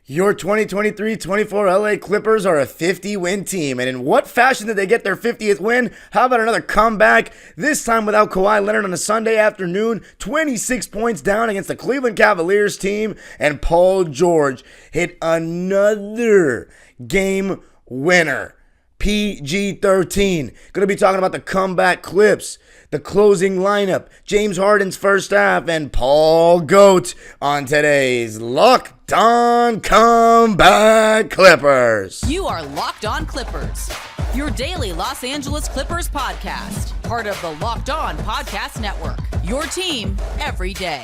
Your 2023-24 LA Clippers are a 50-win team, and in what fashion did they get their 50th win? How about another comeback, this time without Kawhi Leonard on a Sunday afternoon, 26 points down against the Cleveland Cavaliers team, and Paul George hit another game winner. PG-13. Going to be talking about the comeback clips, the closing lineup, James Harden's first half, and Paul Goat on today's Locked On Comeback Clippers. You are Locked On Clippers, your daily Los Angeles Clippers podcast, part of the Locked On Podcast Network, your team every day.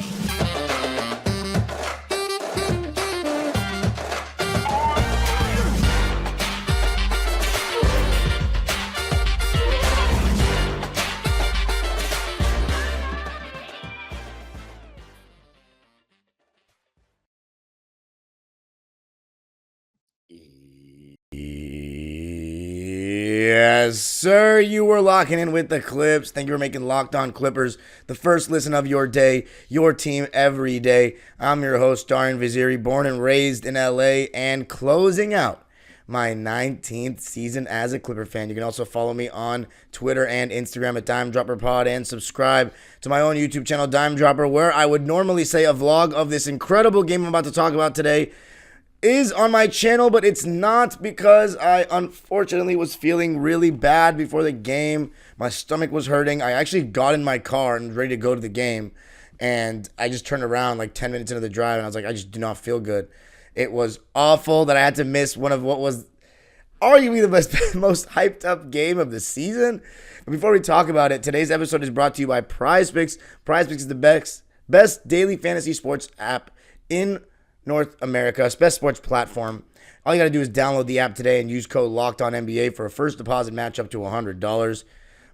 Yes, sir. You were locking in with the Clips. Thank you for making Locked On Clippers the first listen of your day, your team every day. I'm your host, Darian Vaziri, born and raised in LA and closing out my 19th season as a Clipper fan. You can also follow me on Twitter and Instagram at DimeDropperPod and subscribe to my own YouTube channel, Dime Dropper, where I would normally say a vlog of this incredible game I'm about to talk about today is on my channel, but it's not because I unfortunately was feeling really bad before the game. My stomach was hurting. I actually got in my car and was ready to go to the game, and I just turned around like 10 minutes into the drive, and I was like, I just do not feel good. It was awful that I had to miss one of what was arguably the most hyped up game of the season. But before we talk about it, today's episode is brought to you by Prize Picks. Prize Picks is the best daily fantasy sports app in North America's best sports platform. All you got to do is download the app today and use code LOCKEDONNBA for a first deposit match up to $100.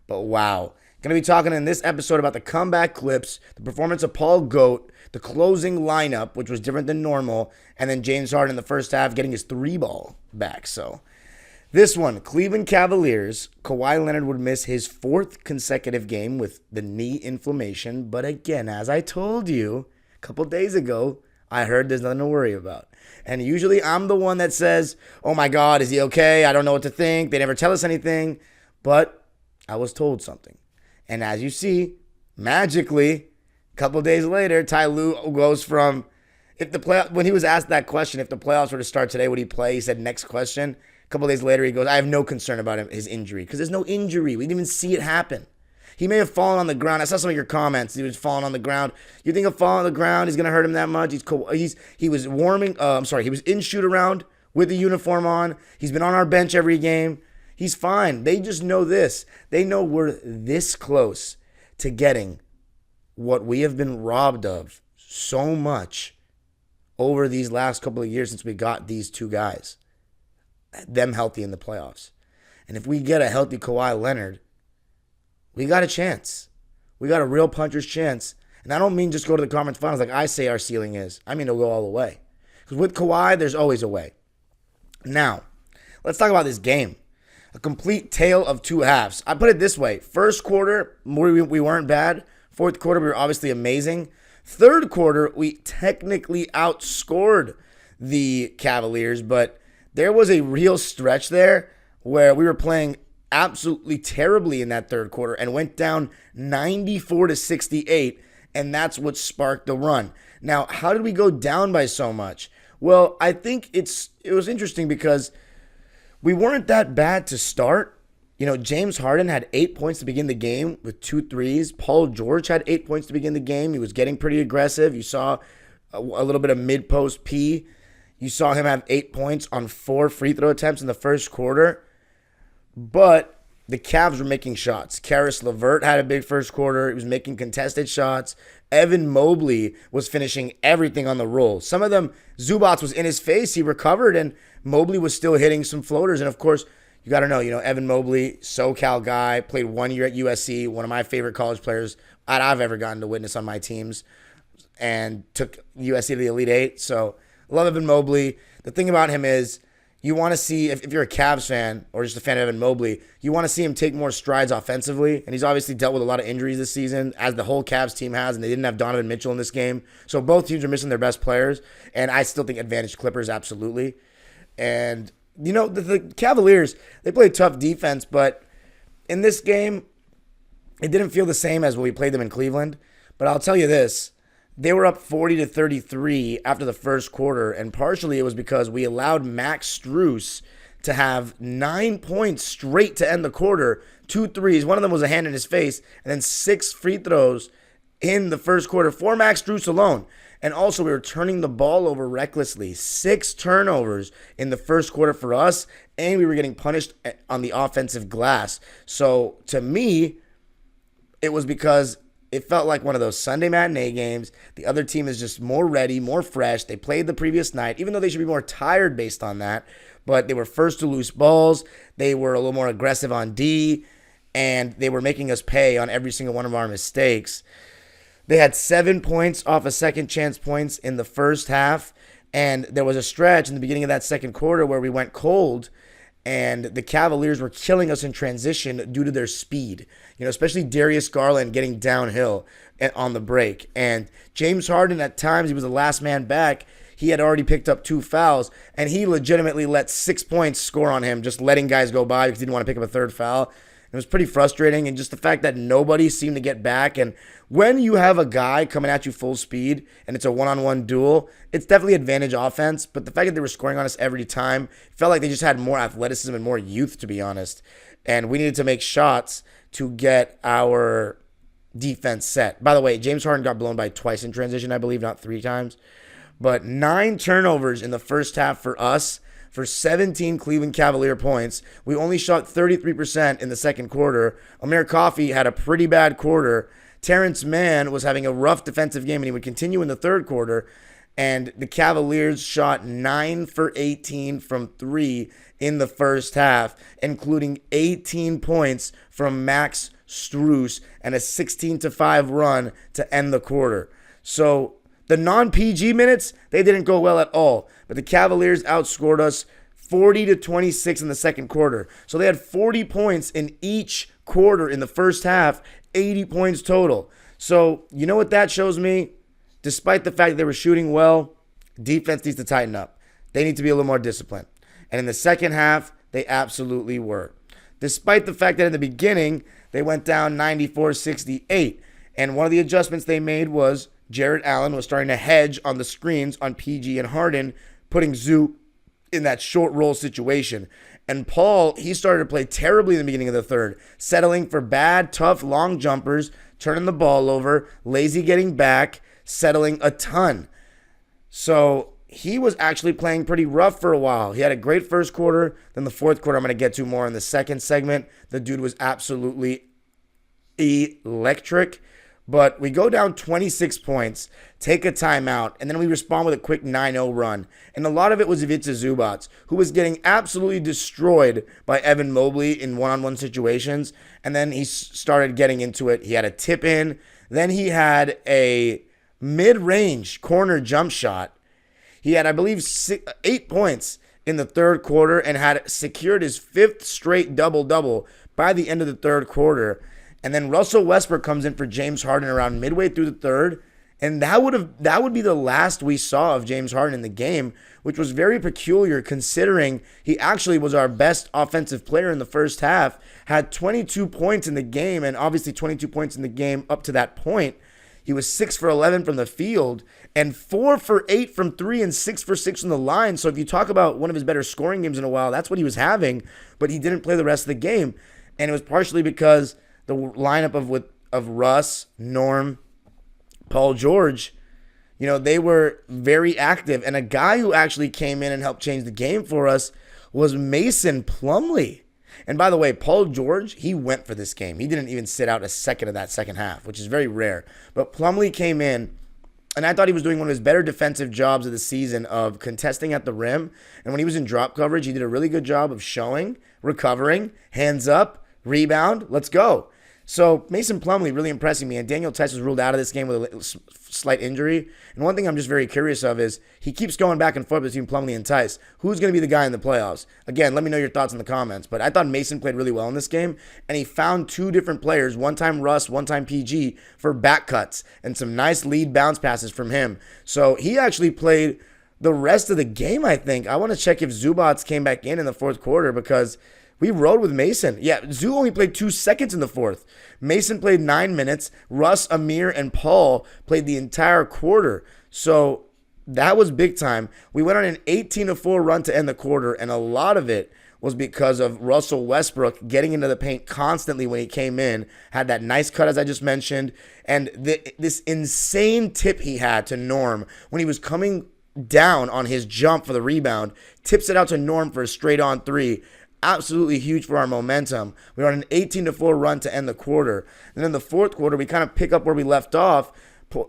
But wow. Going to be talking in this episode about the comeback clips, the performance of Paul Goat, the closing lineup, which was different than normal, and then James Harden in the first half getting his three ball back. So this one, Cleveland Cavaliers, Kawhi Leonard would miss his fourth consecutive game with the knee inflammation. But again, as I told you a couple days ago, I heard there's nothing to worry about. And usually I'm the one that says, oh my God, is he okay? I don't know what to think. They never tell us anything. But I was told something. And as you see, magically, a couple days later, Ty Lue goes from, when he was asked that question, if the playoffs were to start today, would he play? He said, next question. A couple days later, he goes, I have no concern about his injury. Because there's no injury. We didn't even see it happen. He may have fallen on the ground. I saw some of your comments. He was falling on the ground. You think a fall on the ground is going to hurt him that much? He was he was in shoot around with the uniform on. He's been on our bench every game. He's fine. They just know this. They know we're this close to getting what we have been robbed of so much over these last couple of years since we got these two guys, them healthy in the playoffs. And if we get a healthy Kawhi Leonard, we got a chance. We got a real puncher's chance. And I don't mean just go to the conference finals like I say our ceiling is. I mean to go all the way. Because with Kawhi, there's always a way. Now, let's talk about this game. A complete tale of two halves. I put it this way. First quarter, we weren't bad. Fourth quarter, we were obviously amazing. Third quarter, we technically outscored the Cavaliers. But there was a real stretch there where we were playing absolutely terribly in that third quarter and went down 94-68, and that's what sparked the run. Now, how did we go down by so much? Well, I think it was interesting because we weren't that bad to start. You know, James Harden had 8 points to begin the game with 2 threes. Paul George had 8 points to begin the game. He was getting pretty aggressive. You saw a little bit of mid-post P. You saw him have 8 points on 4 free throw attempts in the first quarter. But the Cavs were making shots. Karis LeVert had a big first quarter. He was making contested shots. Evan Mobley was finishing everything on the roll. Some of them, Zubats was in his face. He recovered, and Mobley was still hitting some floaters. And, of course, you got to know, Evan Mobley, SoCal guy, played 1 year at USC, one of my favorite college players I've ever gotten to witness on my teams, and took USC to the Elite Eight. So, love Evan Mobley. The thing about him is, you want to see, if you're a Cavs fan or just a fan of Evan Mobley, you want to see him take more strides offensively. And he's obviously dealt with a lot of injuries this season, as the whole Cavs team has, and they didn't have Donovan Mitchell in this game. So both teams are missing their best players, and I still think advantage Clippers, absolutely. And, the Cavaliers, they played tough defense, but in this game, it didn't feel the same as when we played them in Cleveland. But I'll tell you this. They were up 40-33 after the first quarter, and partially it was because we allowed Max Strus to have 9 points straight to end the quarter, 2 threes. One of them was a hand in his face, and then 6 free throws in the first quarter for Max Strus alone. And also, we were turning the ball over recklessly. 6 turnovers in the first quarter for us, and we were getting punished on the offensive glass. So, to me, it was because it felt like one of those Sunday matinee games. The other team is just more ready, more fresh. They played the previous night, even though they should be more tired based on that. But they were first to loose balls. They were a little more aggressive on D, and they were making us pay on every single one of our mistakes. They had 7 points off of second chance points in the first half, and there was a stretch in the beginning of that second quarter where we went cold, and the Cavaliers were killing us in transition due to their speed. Especially Darius Garland getting downhill on the break. And James Harden, at times, he was the last man back. He had already picked up 2 fouls, and he legitimately let 6 points score on him, just letting guys go by because he didn't want to pick up a third foul. It was pretty frustrating, and just the fact that nobody seemed to get back. And when you have a guy coming at you full speed and it's a one-on-one duel, it's definitely advantage offense. But the fact that they were scoring on us every time, it felt like they just had more athleticism and more youth, to be honest. And we needed to make shots to get our defense set. By the way, James Harden got blown by twice in transition, I believe, not 3 times. But 9 turnovers in the first half for us. For 17 Cleveland Cavalier points. We only shot 33% in the second quarter. Amir Coffey had a pretty bad quarter. Terrence Mann was having a rough defensive game, and he would continue in the third quarter. And the Cavaliers shot 9 for 18 from 3 in the first half, including 18 points from Max Strus and a 16-5 run to end the quarter. So the non-PG minutes, they didn't go well at all. But the Cavaliers outscored us 40-26 in the second quarter. So they had 40 points in each quarter in the first half, 80 points total. So you know what that shows me? Despite the fact that they were shooting well, defense needs to tighten up. They need to be a little more disciplined. And in the second half, they absolutely were. Despite the fact that in the beginning, they went down 94-68. And one of the adjustments they made was Jarrett Allen was starting to hedge on the screens on PG and Harden, putting Zoo in that short roll situation. And Paul, he started to play terribly in the beginning of the third, settling for bad, tough, long jumpers, turning the ball over, lazy getting back, settling a ton. So he was actually playing pretty rough for a while. He had a great first quarter. Then the fourth quarter, I'm going to get to more in the second segment. The dude was absolutely electric. But we go down 26 points, take a timeout, and then we respond with a quick 9-0 run. And a lot of it was Ivica Zubac, who was getting absolutely destroyed by Evan Mobley in one-on-one situations. And then he started getting into it. He had a tip in. Then he had a mid-range corner jump shot. He had, I believe, 8 points in the third quarter and had secured his 5th straight double-double by the end of the third quarter. And then Russell Westbrook comes in for James Harden around midway through the third. And that would be the last we saw of James Harden in the game, which was very peculiar considering he actually was our best offensive player in the first half, had 22 points in the game, and obviously 22 points in the game up to that point. He was 6 for 11 from the field and 4 for 8 from 3 and 6 for 6 from the line. So if you talk about one of his better scoring games in a while, that's what he was having, but he didn't play the rest of the game. And it was partially because the lineup of Russ, Norm, Paul George, they were very active. And a guy who actually came in and helped change the game for us was Mason Plumlee. And by the way, Paul George, he went for this game. He didn't even sit out a second of that second half, which is very rare. But Plumlee came in, and I thought he was doing one of his better defensive jobs of the season of contesting at the rim. And when he was in drop coverage, he did a really good job of showing, recovering, hands up, rebound, let's go. So Mason Plumlee really impressing me, and Daniel Tice was ruled out of this game with a slight injury. And one thing I'm just very curious of is he keeps going back and forth between Plumlee and Tice. Who's going to be the guy in the playoffs? Again, let me know your thoughts in the comments. But I thought Mason played really well in this game, and he found two different players, one time Russ, one time PG, for back cuts and some nice lead bounce passes from him. So he actually played the rest of the game, I think. I want to check if Zubats came back in the fourth quarter because we rode with Mason. Yeah, Zoo only played 2 seconds in the fourth. Mason played 9 minutes. Russ, Amir, and Paul played the entire quarter. So that was big time. We went on an 18-4 run to end the quarter, and a lot of it was because of Russell Westbrook getting into the paint constantly when he came in, had that nice cut, as I just mentioned, and this insane tip he had to Norm when he was coming down on his jump for the rebound, tips it out to Norm for a straight-on three. Absolutely huge for our momentum. We were on an 18-4 run to end the quarter. And in the fourth quarter, we kind of pick up where we left off.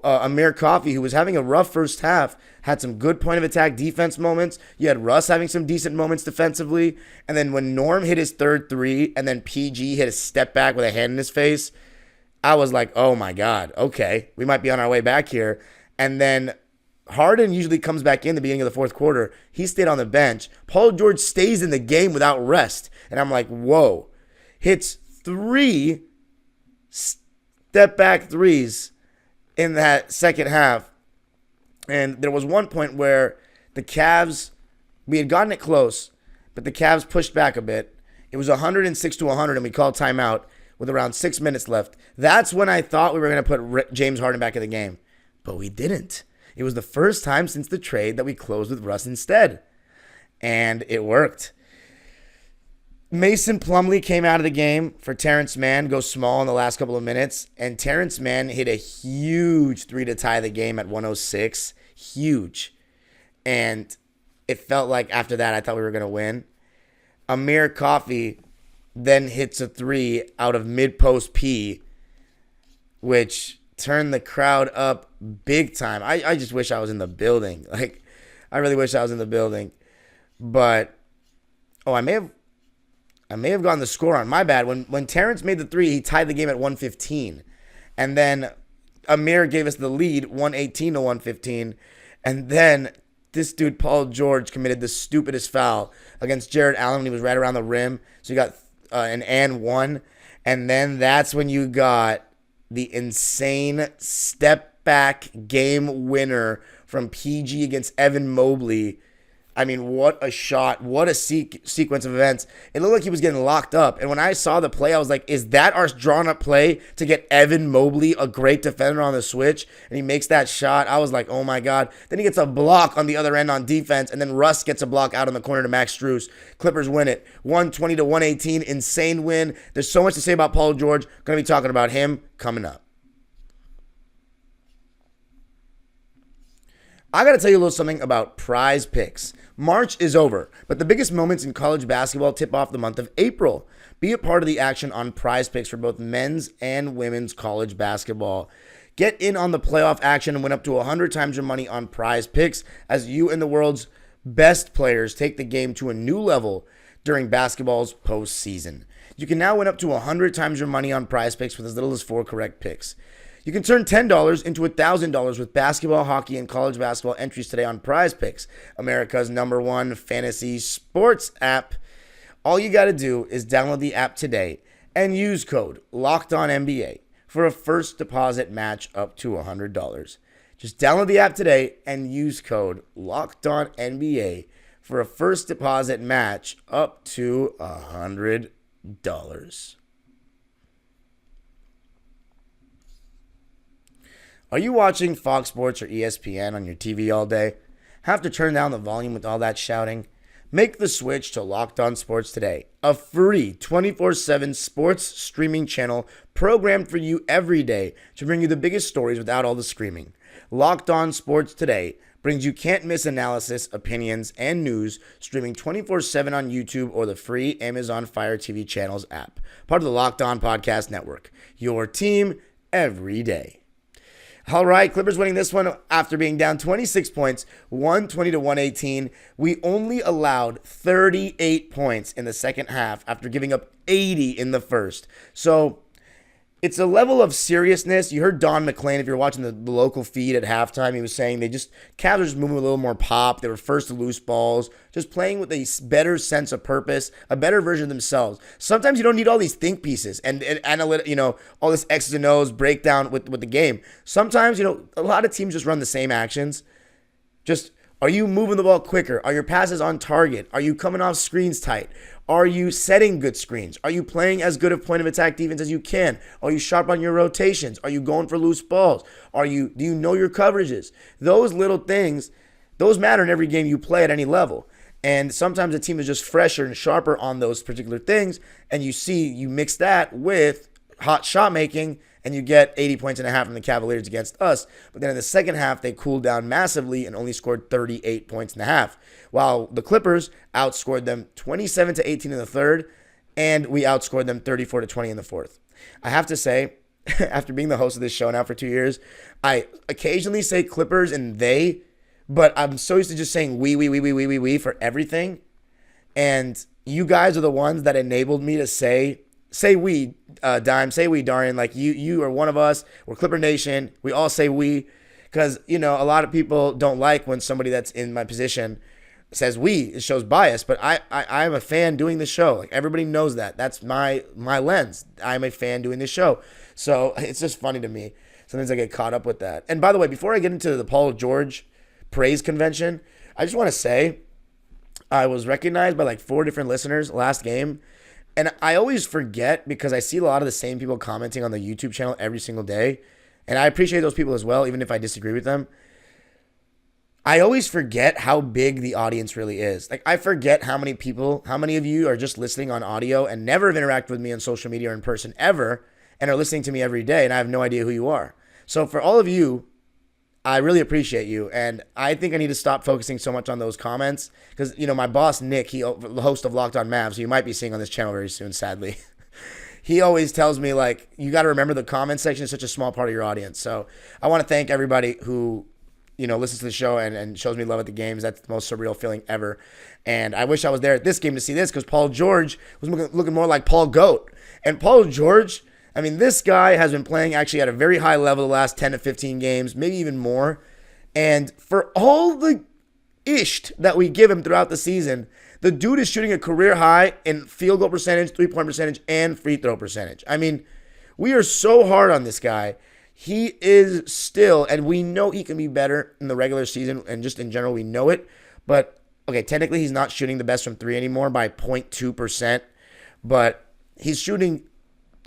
Amir Coffey, who was having a rough first half, had some good point of attack defense moments. You had Russ having some decent moments defensively. And then when Norm hit his third three and then PG hit a step back with a hand in his face, I was like, oh my God, okay, we might be on our way back here. And then Harden usually comes back in the beginning of the fourth quarter. He stayed on the bench. Paul George stays in the game without rest. And I'm like, whoa. Hits 3 step-back threes in that second half. And there was one point where the Cavs, we had gotten it close, but the Cavs pushed back a bit. It was 106-100, and we called timeout with around 6 minutes left. That's when I thought we were going to put James Harden back in the game. But we didn't. It was the first time since the trade that we closed with Russ instead. And it worked. Mason Plumlee came out of the game for Terrence Mann, go small in the last couple of minutes. And Terrence Mann hit a huge three to tie the game at 106. Huge. And it felt like after that I thought we were going to win. Amir Coffey then hits a three out of mid-post P, which turned the crowd up big time. I just wish I was in the building. Like, I really wish I was in the building. But, I may have gotten the score on. My bad. When Terrence made the three, he tied the game at 115. And then Amir gave us the lead, 118-115. And then this dude, Paul George, committed the stupidest foul against Jared Allen when he was right around the rim. So you got an and one. And then that's when you got the insane step-back game winner from PG against Evan Mobley. I mean, what a shot. What a sequence of events. It looked like he was getting locked up. And when I saw the play, I was like, is that our drawn-up play to get Evan Mobley, a great defender, on the switch? And he makes that shot. I was like, oh, my God. Then he gets a block on the other end on defense, and then Russ gets a block out on the corner to Max Strus. Clippers win it. 120-118. Insane win. There's so much to say about Paul George. Going to be talking about him coming up. I got to tell you a little something about Prize Picks. March is over, but the biggest moments in college basketball tip off the month of April. Be a part of the action on Prize Picks for both men's and women's college basketball. Get in on the playoff action and win up to 100 times your money on Prize Picks as you and the world's best players take the game to a new level during basketball's postseason. You can now win up to 100 times your money on Prize Picks with as little as 4 correct picks. You can turn $10 into $1,000 with basketball, hockey, and college basketball entries today on Prize Picks, America's #1 fantasy sports app. All you got to do is download the app today and use code LOCKEDONNBA for a first deposit match up to $100. Just download the app today and use code LOCKEDONNBA for a first deposit match up to $100. Are you watching Fox Sports or ESPN on your TV all day? Have to turn down the volume with all that shouting? Make the switch to Locked On Sports today, a free 24/7 sports streaming channel programmed for you every day to bring you the biggest stories without all the screaming. Locked On Sports today brings you can't-miss analysis, opinions, and news streaming 24/7 on YouTube or the free Amazon Fire TV channels app. Part of the Locked On Podcast Network. Your team every day. All right, Clippers winning this one after being down 26 points, 120-118. We only allowed 38 points in the second half after giving up 80 in the first. So it's a level of seriousness. You heard Don McClain, if you're watching the local feed at halftime, he was saying Cavs are just moving with a little more pop. They were first to loose balls, just playing with a better sense of purpose, a better version of themselves. Sometimes you don't need all these think pieces and all this X's and O's breakdown with the game. Sometimes, a lot of teams just run the same actions. Just, are you moving the ball quicker? Are your passes on target? Are you coming off screens tight? Are you setting good screens? Are you playing as good a point of attack defense as you can? Are you sharp on your rotations? Are you going for loose balls? Do you know your coverages? Those little things, those matter in every game you play at any level. And sometimes a team is just fresher and sharper on those particular things, and you mix that with hot shot making, and you get 80 points and a half from the Cavaliers against us. But then in the second half, they cooled down massively and only scored 38 points and a half, while the Clippers outscored them 27-18 in the third, and we outscored them 34-20 in the fourth. I have to say, after being the host of this show now for 2 years, I occasionally say Clippers and they, but I'm so used to just saying we for everything. And you guys are the ones that enabled me to say we, Dime, say we, Darian. Like, you are one of us. We're Clipper Nation. We all say we, because, a lot of people don't like when somebody that's in my position says we. It shows bias, but I'm a fan doing the show. Like, everybody knows that. That's my lens. I'm a fan doing this show. So it's just funny to me. Sometimes I get caught up with that. And by the way, before I get into the Paul George praise convention, I just want to say I was recognized by like 4 different listeners last game. And I always forget because I see a lot of the same people commenting on the YouTube channel every single day. And I appreciate those people as well, even if I disagree with them. I always forget how big the audience really is. Like, I forget how many of you are just listening on audio and never have interacted with me on social media or in person ever and are listening to me every day, and I have no idea who you are. So for all of you, I really appreciate you, and I think I need to stop focusing so much on those comments because, my boss, Nick, the host of Locked On Mavs, who you might be seeing on this channel very soon, sadly, he always tells me, like, you got to remember the comment section is such a small part of your audience. So I want to thank everybody who, listens to the show and shows me love at the games. That's the most surreal feeling ever. And I wish I was there at this game to see this because Paul George was looking more like Paul Goat. And Paul George, this guy has been playing actually at a very high level the last 10 to 15 games, maybe even more. And for all the isht that we give him throughout the season, the dude is shooting a career high in field goal percentage, three-point percentage, and free throw percentage. We are so hard on this guy. He is still, and we know he can be better in the regular season, and just in general, we know it. But, okay, technically he's not shooting the best from three anymore by 0.2%, but he's shooting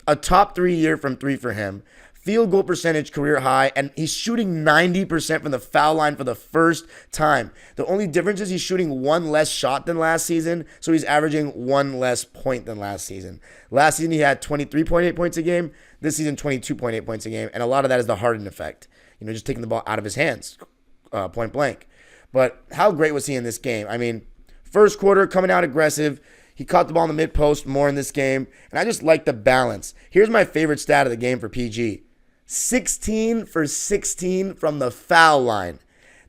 a top 3 year from three for him. Field goal percentage career high, and he's shooting 90% from the foul line for the first time. The only difference is he's shooting one less shot than last season, so he's averaging one less point than last season. Last season he had 23.8 points a game. This season 22.8 points a game, and a lot of that is the Harden effect. Just taking the ball out of his hands, point blank. But how great was he in this game? First quarter coming out aggressive. He caught the ball in the mid-post more in this game, and I just like the balance. Here's my favorite stat of the game for PG. 16 for 16 from the foul line.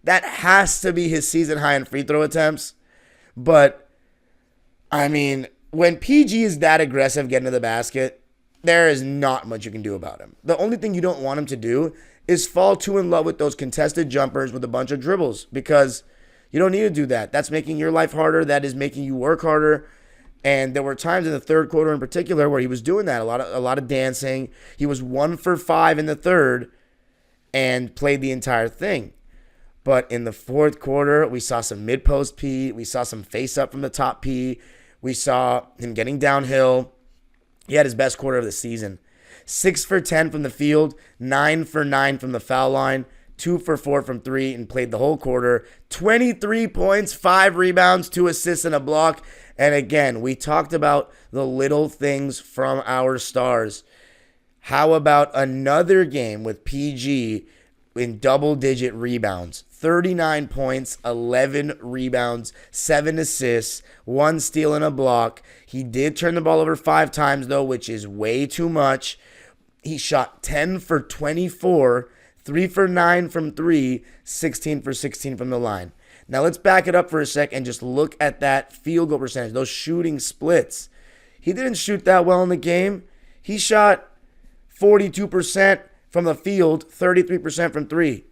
That has to be his season high in free throw attempts. But, when PG is that aggressive getting to the basket, there is not much you can do about him. The only thing you don't want him to do is fall too in love with those contested jumpers with a bunch of dribbles, because you don't need to do that. That's making your life harder. That is making you work harder. And there were times in the third quarter in particular where he was doing that, a lot of dancing. He was 1 for 5 in the third and played the entire thing. But in the fourth quarter, we saw some mid-post P. We saw some face-up from the top P. We saw him getting downhill. He had his best quarter of the season. 6 for 10 from the field, 9 for 9 from the foul line, 2 for 4 from 3, and played the whole quarter. 23 points, 5 rebounds, 2 assists, and a block. And again, we talked about the little things from our stars. How about another game with PG in double-digit rebounds? 39 points, 11 rebounds, 7 assists, 1 steal and a block. He did turn the ball over 5 times, though, which is way too much. He shot 10 for 24, 3 for 9 from 3, 16 for 16 from the line. Now let's back it up for a sec and just look at that field goal percentage, those shooting splits. He didn't shoot that well in the game. He shot 42% from the field, 33% from three.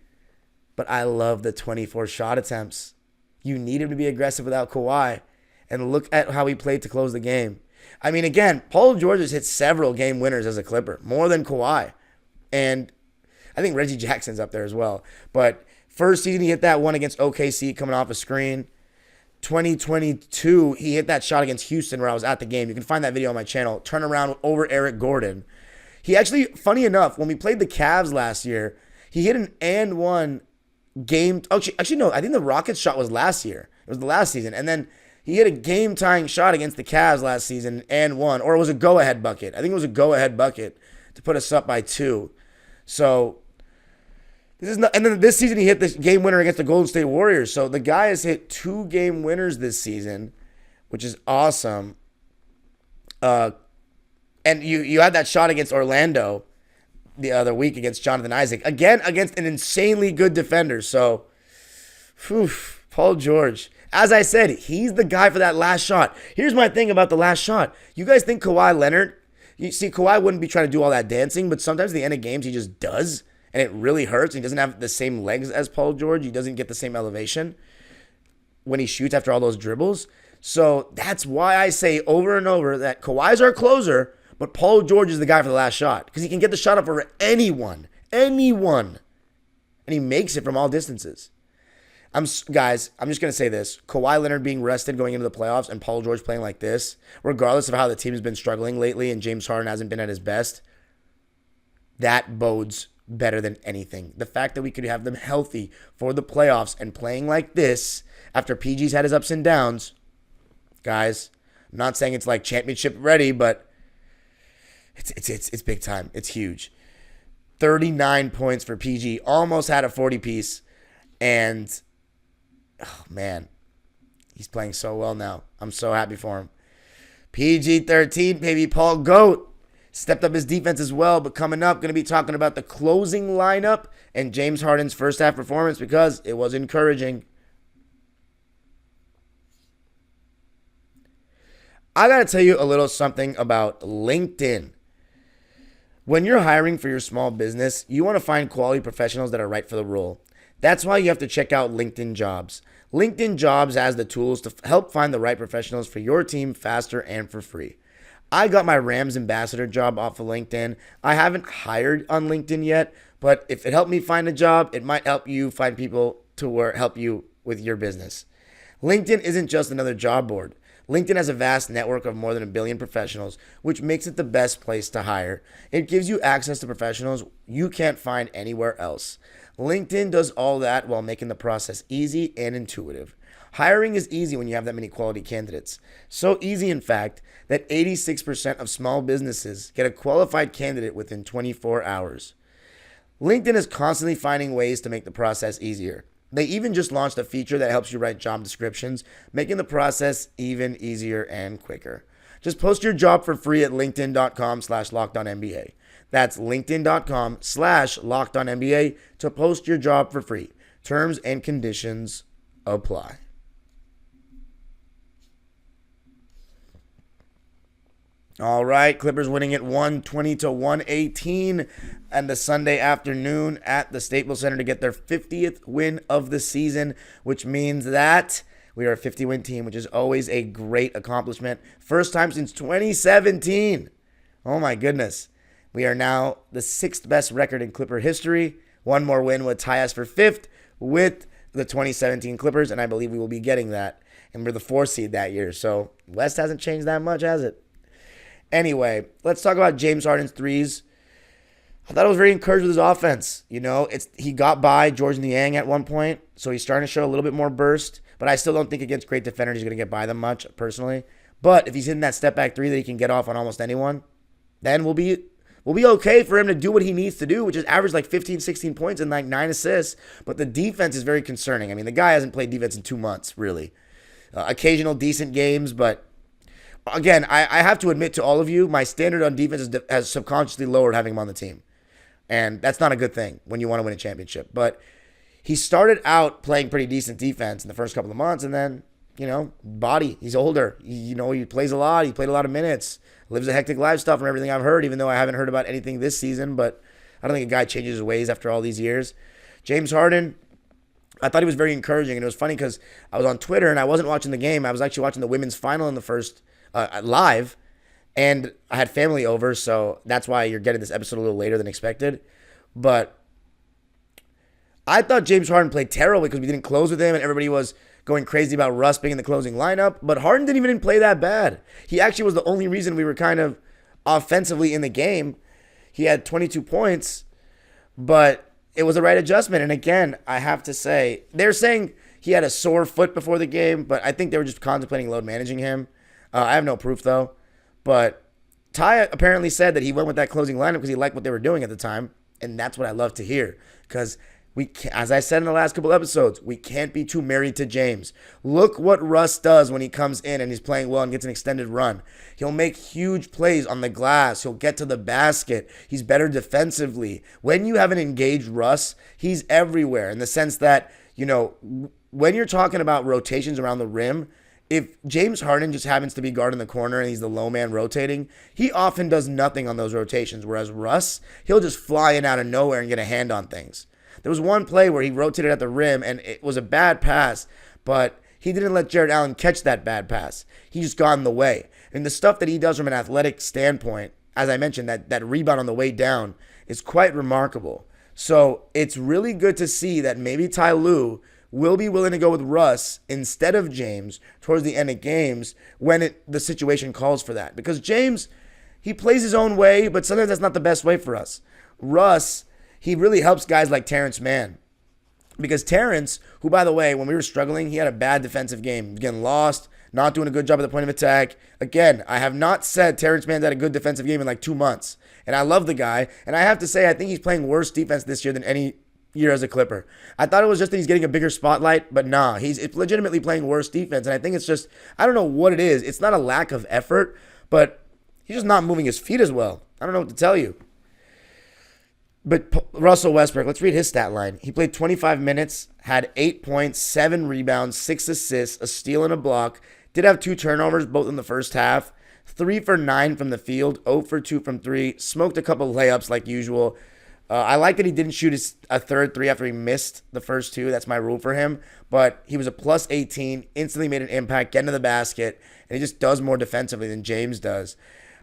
But I love the 24 shot attempts. You need him to be aggressive without Kawhi. And look at how he played to close the game. I mean, again, Paul George has hit several game winners as a Clipper, more than Kawhi. And I think Reggie Jackson's up there as well. But first season, he hit that one against OKC coming off a screen. 2022, he hit that shot against Houston where I was at the game. You can find that video on my channel. Turn around over Eric Gordon. He actually, funny enough, when we played the Cavs last year, he hit an and one game. Actually, no, I think the Rockets shot was last year. It was the last season. And then he hit a game-tying shot against the Cavs last season and won. Or it was a go-ahead bucket. I think it was a go-ahead bucket to put us up by 2. So, this is not, and then this season he hit the game winner against the Golden State Warriors. So, the guy has hit 2 game winners this season, which is awesome. And you had that shot against Orlando the other week against Jonathan Isaac. Again, against an insanely good defender. So, Paul George. As I said, he's the guy for that last shot. Here's my thing about the last shot. You guys think Kawhi Leonard, you see, Kawhi wouldn't be trying to do all that dancing, but sometimes at the end of games he just does, and it really hurts. He doesn't have the same legs as Paul George. He doesn't get the same elevation when he shoots after all those dribbles. So that's why I say over and over that Kawhi's our closer, but Paul George is the guy for the last shot because he can get the shot up for anyone. And he makes it from all distances. Guys, I'm just going to say this. Kawhi Leonard being rested going into the playoffs and Paul George playing like this, regardless of how the team has been struggling lately and James Harden hasn't been at his best, that bodes better than anything. The fact that we could have them healthy for the playoffs and playing like this after PG's had his ups and downs, guys, I'm not saying it's like championship ready, but it's big time. It's huge. 39 points for PG. Almost had a 40-piece. And, oh, man, he's playing so well now. I'm so happy for him. PG-13, baby. Paul Goat stepped up his defense as well. But coming up, going to be talking about the closing lineup and James Harden's first half performance because it was encouraging. I got to tell you a little something about LinkedIn. When you're hiring for your small business, you want to find quality professionals that are right for the role. That's why you have to check out LinkedIn Jobs. LinkedIn Jobs has the tools to help find the right professionals for your team faster and for free. I got my Rams ambassador job off of LinkedIn. I haven't hired on LinkedIn yet, but if it helped me find a job, it might help you find people to help you with your business. LinkedIn isn't just another job board. LinkedIn has a vast network of more than 1 billion professionals, which makes it the best place to hire. It gives you access to professionals you can't find anywhere else. LinkedIn does all that while making the process easy and intuitive. Hiring is easy when you have that many quality candidates. So easy, in fact, that 86% of small businesses get a qualified candidate within 24 hours. LinkedIn is constantly finding ways to make the process easier. They even just launched a feature that helps you write job descriptions, making the process even easier and quicker. Just post your job for free at linkedin.com/LockedOnNBA. That's linkedin.com/LockedOnNBA to post your job for free. Terms and conditions apply. All right, Clippers winning it 120-118 and the Sunday afternoon at the Staples Center to get their 50th win of the season, which means that we are a 50-win team, which is always a great accomplishment. First time since 2017. Oh, my goodness. We are now the 6th best record in Clipper history. One more win would tie us for 5th with the 2017 Clippers, and I believe we will be getting that. And we're the 4th seed that year, so West hasn't changed that much, has it? Anyway, let's talk about James Harden's threes. I thought it was very encouraged with his offense. You know, he got by George Niang at one point, so he's starting to show a little bit more burst. But I still don't think against great defenders he's going to get by them much, personally. But if he's hitting that step-back three that he can get off on almost anyone, then we'll be okay for him to do what he needs to do, which is average like 15, 16 points and like 9 assists. But the defense is very concerning. I mean, the guy hasn't played defense in 2 months, really. Occasional decent games, but again, I have to admit to all of you, my standard on defense has subconsciously lowered having him on the team. And that's not a good thing when you want to win a championship. But he started out playing pretty decent defense in the first couple of months, and then, body. He's older. He plays a lot. He played a lot of minutes. Lives a hectic lifestyle from everything I've heard, even though I haven't heard about anything this season. But I don't think a guy changes his ways after all these years. James Harden, I thought he was very encouraging. And it was funny because I was on Twitter and I wasn't watching the game. I was actually watching the women's final in the first live. And I had family over, so that's why you're getting this episode a little later than expected. But I thought James Harden played terrible because we didn't close with him and everybody was going crazy about Russ being in the closing lineup. But Harden didn't even play that bad. He actually was the only reason we were kind of offensively in the game. He had 22 points, but it was the right adjustment. And again, I have to say, they're saying he had a sore foot before the game, but I think they were just contemplating load managing him. I have no proof, though. But Ty apparently said that he went with that closing lineup because he liked what they were doing at the time. And that's what I love to hear. Because as I said in the last couple episodes, we can't be too married to James. Look what Russ does when he comes in and he's playing well and gets an extended run. He'll make huge plays on the glass. He'll get to the basket. He's better defensively. When you have an engaged Russ, he's everywhere in the sense that, when you're talking about rotations around the rim, if James Harden just happens to be guarding the corner and he's the low man rotating, he often does nothing on those rotations. Whereas Russ, he'll just fly in out of nowhere and get a hand on things. There was one play where he rotated at the rim and it was a bad pass, but he didn't let Jared Allen catch that bad pass. He just got in the way. And the stuff that he does from an athletic standpoint, as I mentioned, that rebound on the way down is quite remarkable. So it's really good to see that maybe Ty Lue will be willing to go with Russ instead of James towards the end of games when the situation calls for that. Because James, he plays his own way, but sometimes that's not the best way for us. Russ, he really helps guys like Terrence Mann. Because Terrence, who, by the way, when we were struggling, he had a bad defensive game. Getting lost, not doing a good job at the point of attack. Again, I have not said Terrence Mann's had a good defensive game in like 2 months. And I love the guy. And I have to say, I think he's playing worse defense this year than any year as a Clipper. I thought it was just that he's getting a bigger spotlight, but nah, he's legitimately playing worse defense. And I think it's just, I don't know what it is. It's not a lack of effort, but he's just not moving his feet as well. I don't know what to tell you. But Russell Westbrook, let's read his stat line. He played 25 minutes, had 8 points, 7 rebounds, 6 assists, a steal and a block. Did have 2 turnovers, both in the first half. 3 for 9 from the field, 0 for 2 from 3. Smoked a couple layups like usual. I like that he didn't shoot a third 3 after he missed the first 2. That's my rule for him. But he was a plus 18, instantly made an impact, getting to the basket, and he just does more defensively than James does.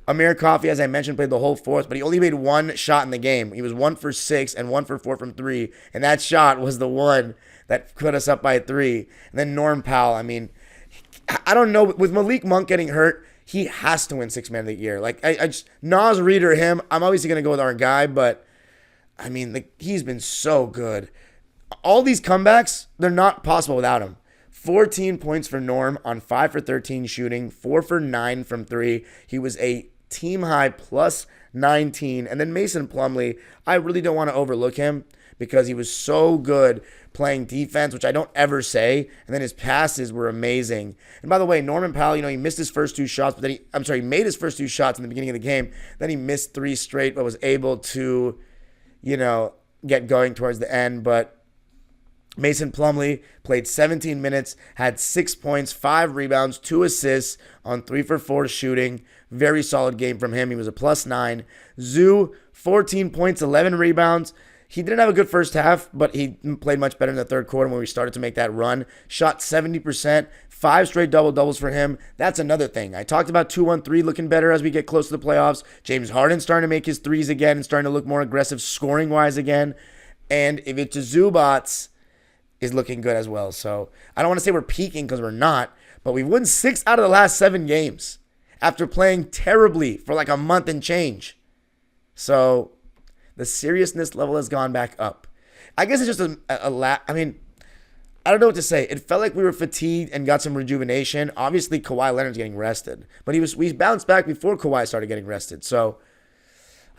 Amir Coffey, as I mentioned, played the whole fourth, but he only made 1 shot in the game. He was 1 for 6 and 1 for 4 from 3, and that shot was the one that put us up by 3. And then Norm Powell, I mean, I don't know. With Malik Monk getting hurt, he has to win 6th Man of the Year. Like, I just, Nas Reed or him, I'm obviously going to go with our guy, but I mean, he's been so good. All these comebacks, they're not possible without him. 14 points for Norm on 5 for 13 shooting, 4 for 9 from 3. He was a team high plus 19. And then Mason Plumlee, I really don't want to overlook him because he was so good playing defense, which I don't ever say. And then his passes were amazing. And by the way, Norman Powell, he missed his first 2 shots, but then he made his first 2 shots in the beginning of the game. Then he missed 3 straight, but was able to get going towards the end. But Mason Plumlee played 17 minutes, had 6 points, 5 rebounds, 2 assists on 3 for 4 shooting. Very solid game from him. He was a plus 9. Zoo, 14 points, 11 rebounds. He didn't have a good first half, but he played much better in the third quarter when we started to make that run. Shot 70%, 5 straight double-doubles for him. That's another thing. I talked about 2-1-3 looking better as we get close to the playoffs. James Harden starting to make his threes again and starting to look more aggressive scoring-wise again. And if it's Zubats is looking good as well. So I don't want to say we're peaking because we're not, but we've won 6 out of the last 7 games after playing terribly for like a month and change. So the seriousness level has gone back up. I guess it's just I mean, I don't know what to say. It felt like we were fatigued and got some rejuvenation. Obviously, Kawhi Leonard's getting rested, but we bounced back before Kawhi started getting rested. So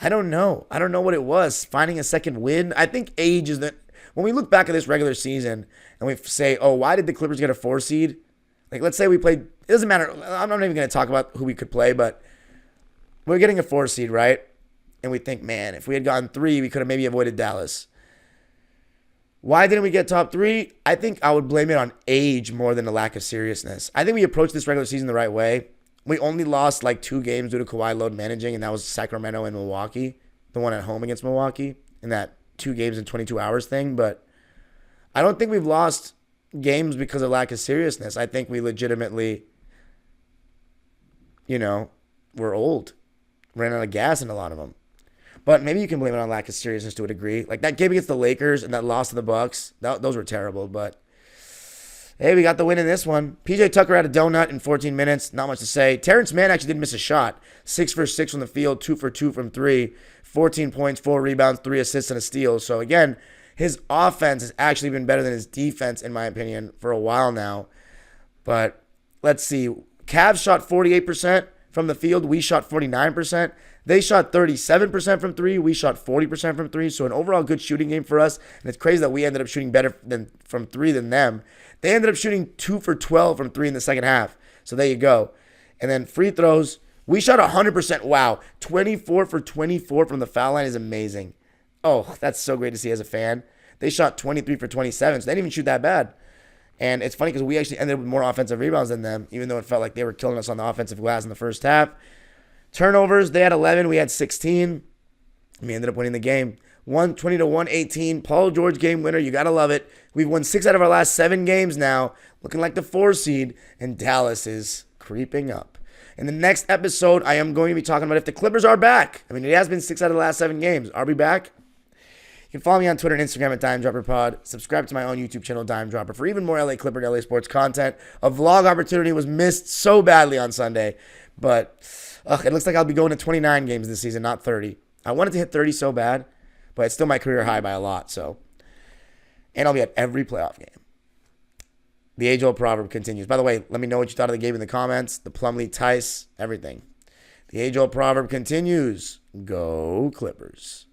I don't know. I don't know what it was. Finding a second win. I think age is when we look back at this regular season and we say, oh, why did the Clippers get a 4 seed? Like, let's say we played, it doesn't matter. I'm not even going to talk about who we could play, but we're getting a 4 seed, right? And we think, man, if we had gotten 3, we could have maybe avoided Dallas. Why didn't we get top 3? I think I would blame it on age more than a lack of seriousness. I think we approached this regular season the right way. We only lost like 2 games due to Kawhi load managing, and that was Sacramento and Milwaukee, the one at home against Milwaukee, and that 2 games in 22 hours thing. But I don't think we've lost games because of lack of seriousness. I think we legitimately, we're old. Ran out of gas in a lot of them. But maybe you can blame it on lack of seriousness to a degree. Like that game against the Lakers and that loss to the Bucks, those were terrible. But hey, we got the win in this one. PJ Tucker had a donut in 14 minutes. Not much to say. Terrence Mann actually didn't miss a shot. 6 for 6 from the field, 2 for 2 from 3. 14 points, 4 rebounds, 3 assists, and a steal. So again, his offense has actually been better than his defense, in my opinion, for a while now. But let's see. Cavs shot 48% from the field. We shot 49%. They shot 37% from 3. We shot 40% from 3. So an overall good shooting game for us. And it's crazy that we ended up shooting better from 3 than them. They ended up shooting 2 for 12 from 3 in the second half. So there you go. And then free throws. We shot 100%. Wow. 24 for 24 from the foul line is amazing. Oh, that's so great to see as a fan. They shot 23 for 27. So they didn't even shoot that bad. And it's funny because we actually ended up with more offensive rebounds than them, even though it felt like they were killing us on the offensive glass in the first half. Turnovers, they had 11. We had 16. We ended up winning the game. 120-118. Paul George game winner. You got to love it. We've won 6 out of our last 7 games now, looking like the 4 seed, and Dallas is creeping up. In the next episode, I am going to be talking about if the Clippers are back. I mean, it has been 6 out of the last 7 games. Are we back? You can follow me on Twitter and Instagram at DimeDropperPod. Subscribe to my own YouTube channel, Dime Dropper, for even more LA Clipper and LA sports content. A vlog opportunity was missed so badly on Sunday, but it looks like I'll be going to 29 games this season, not 30. I wanted to hit 30 so bad, but it's still my career high by a lot. And I'll be at every playoff game. The age-old proverb continues. By the way, let me know what you thought of the game in the comments. The Plumlee, Tice, everything. The age-old proverb continues. Go Clippers.